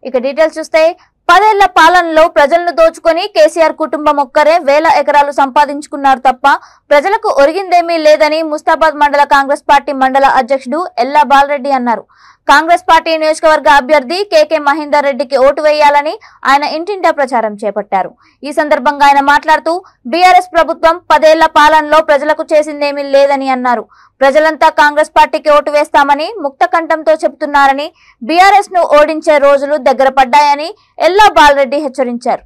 ఇక డీటెయిల్స్ చూస్తే 10 ఏళ్ల పాలనలో ప్రజలను దోచుకొని కేసీఆర్ కుటుంబం ఒక్కరే వేల ఎకరాలు సంపాదించుకున్నారు తప్ప ప్రజలకు ఒరిగిందేమీ లేదని ముస్తాబాద్ మండల కాంగ్రెస్ పార్టీ మండల అధ్యక్షుడు ఎల్లా బాలరెడ్డి అన్నారు. కాంగ్రెస్ పార్టీ నియోజకవర్గ అభ్యర్థి కేకే మహేందర్ రెడ్డికి ఓటు వేయాలని ఆయన ఇంటింటా ప్రచారం చేపట్టారు. ఈ సందర్భంగా ఆయన మాట్లాడుతూ బీఆర్ఎస్ ప్రభుత్వం 10 ఏళ్ల పాలనలో ప్రజలకు చేసిందేమీ లేదని అన్నారు. ప్రజలంతా కాంగ్రెస్ పార్టీకి ఓటు వేస్తామని ముక్త కంఠంతో చెబుతున్నారని, బీఆర్ఎస్ ను ఓడించే రోజులు దగ్గర పడ్డాయని ఎల్లా బాలరెడ్డి హెచ్చరించారు.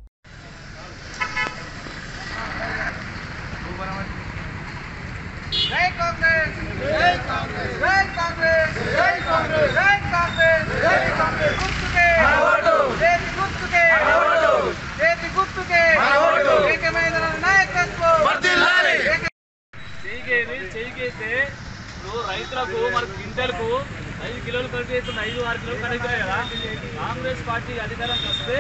రైతులకు మనకు క్వింటల్కు 5 కిలోలు ఖర్చు చేస్తుంది, 5-6 కిలోలు ఖరీదు కదా. కాంగ్రెస్ పార్టీ అధికారంకి వస్తే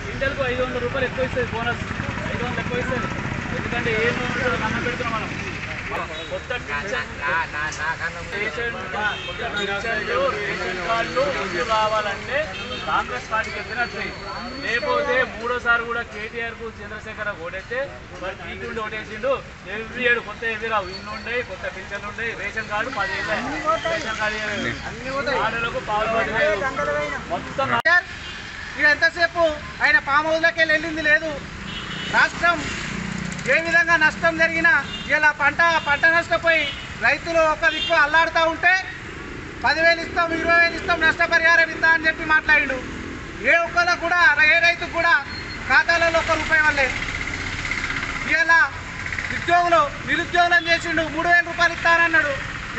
క్వింటల్కు 500 రూపాయలు ఎక్కువ ఇస్తుంది, బోనస్ 500 ఎక్కువ ఇస్తుంది. ఎందుకంటే ఏం అన్నం పెడుతున్నాం మనం. కొత్త రేషన్ కార్డులు ముందు రావాలంటే కాంగ్రెస్ పార్టీకి ఎత్తినట్టు, లేకపోతే మూడోసారి కూడా కేటీఆర్ కు చంద్రశేఖర్ ఓటేస్తే మరి టీకి ఉండి ఓటేసిండు. ఎవ్రీ ఏడు కొత్త ఎవ్రీ రావు, ఇల్లు ఉండే కొత్త పింఛన్లు ఉండే, రేషన్ కార్డు 10 ఏళ్ళ రేషన్ కార్డు ఆడలకు పాల్పడి మొత్తం ఇక ఎంతసేపు ఆయన ఫామ్ హౌస్లోకి వెళ్ళింది లేదు. రాష్ట్రం ఏ విధంగా నష్టం జరిగినా ఇలా పంట నష్టపోయి రైతులు ఒక దిక్కు అల్లాడుతూ ఉంటే 10,000 ఇస్తాం, 20,000 ఇస్తాం, నష్టపరిహారం ఇస్తా అని చెప్పి మాట్లాడిండు. ఏ ఒక్కరికి కూడా, ఏ రైతుకు కూడా ఖాతాలలో ₹1 వల్లే. ఇలా నిరుద్యోగులను చేసిండు, 3,000 రూపాయలు ఇస్తానన్నాడు.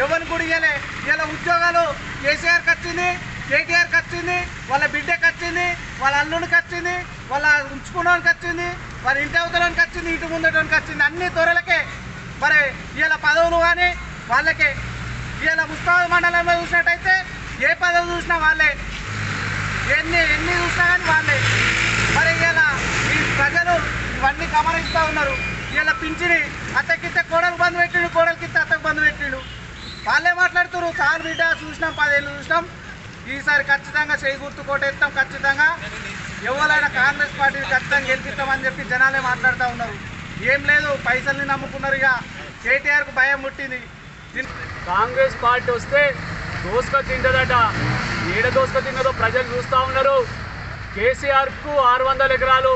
ఎవరిని కూడా ఇవ్వలే. ఇలా ఉద్యోగాలు కేసీఆర్కి వచ్చింది, కేటీఆర్కి వచ్చింది, వాళ్ళ బిడ్డకి వచ్చింది, వాళ్ళ అల్లుడికి వచ్చింది, వాళ్ళ ఉంచుకున్నోనికి వచ్చింది, వాళ్ళ ఇంటి అవతలకి వచ్చింది, ఇంటి ముందటానికి వచ్చింది. అన్ని త్వరలకే మరి ఇలా పదవులు కానీ వాళ్ళకే. ఇలా ముస్తాబాద్ మండలంలో చూసినట్టయితే ఏ పదవి చూసినా వాళ్ళే, ఎన్ని చూసినా కానీ వాళ్ళే. మరి ఇలా ఈ ప్రజలు ఇవన్నీ గమనిస్తూ ఉన్నారు. ఇలా పింఛని అత్తకిస్తే కోడలు బంధు పెట్టిండు, కోడలికిస్తే అత్తకు బంధు పెట్టిండు. వాళ్ళే మాట్లాడుతున్నారు, చాలు బిడ్డ చూసినాం, 10 ఏళ్ళు చూసినాం, ఈసారి ఖచ్చితంగా చేయి గుర్తు కోటేస్తాం, ఖచ్చితంగా ఎవరైనా కాంగ్రెస్ పార్టీని ఖచ్చితంగా గెలిపిస్తామని చెప్పి జనాలే మాట్లాడుతూ ఉన్నారు. ఏం లేదు, పైసల్ని నమ్ముకున్నారు. ఇక కేటీఆర్కు భయం పుట్టింది. కాంగ్రెస్ పార్టీ వస్తే దోసుక తింటదట. ఏడ దోసుక తిన్నదో ప్రజలు చూస్తూ ఉన్నారు. కేసీఆర్కు 600 ఎకరాలు,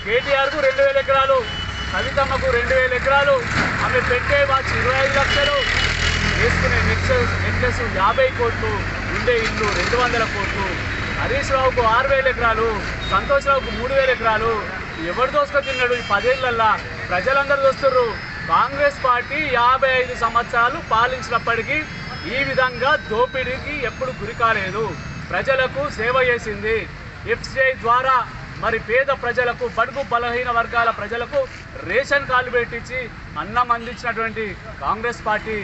కేటీఆర్కు 2,000 ఎకరాలు, కవితమ్మకు 2,000 ఎకరాలు, ఆమె పెట్టే వాచ్ 25 లక్షలు, వేసుకునే నెక్లెస్ 50 కోట్లు, ఉండే ఇల్లు 200 కోట్లు, హరీష్ రావుకు 6,000 ఎకరాలు, సంతోష్ రావుకు 3,000 ఎకరాలు. ఎవరు దోసుకు తిన్నాడు ఈ 10 ఏళ్లల్లా? ప్రజలందరూ చూస్తున్నారు. కాంగ్రెస్ పార్టీ 55 సంవత్సరాలు పాలించినప్పటికీ ఈ విధంగా దోపిడీకి ఎప్పుడు గురి కాలేదు. ప్రజలకు సేవ చేసింది. ఎఫ్సిఐ ద్వారా మరి పేద ప్రజలకు, బడుగు బలహీన వర్గాల ప్రజలకు రేషన్ కార్డు పెట్టించి అన్నం అందించినటువంటి కాంగ్రెస్ పార్టీ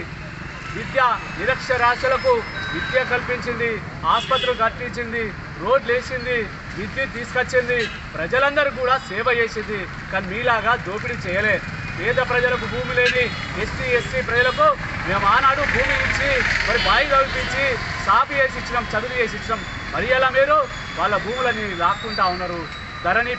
విద్య నిరక్షరాస్యులకు విద్య కల్పించింది, ఆసుపత్రులు కట్టించింది, రోడ్లు వేసింది, విద్యుత్ తీసుకొచ్చింది, ప్రజలందరూ కూడా సేవ చేసింది. కానీ మీలాగా దోపిడీ చేయలే. పేద ప్రజలకు భూమి లేని ఎస్టీ ఎస్సీ ప్రజలకు మేము ఆనాడు భూమి ఇచ్చి మరి బాయి కల్పించి సాపు చేసి ఇచ్చినాం, చదువు చేసి ఇచ్చినాం. మరి అలా మీరు వాళ్ళ భూములని లాక్కుంటా ఉన్నారు. ధరణి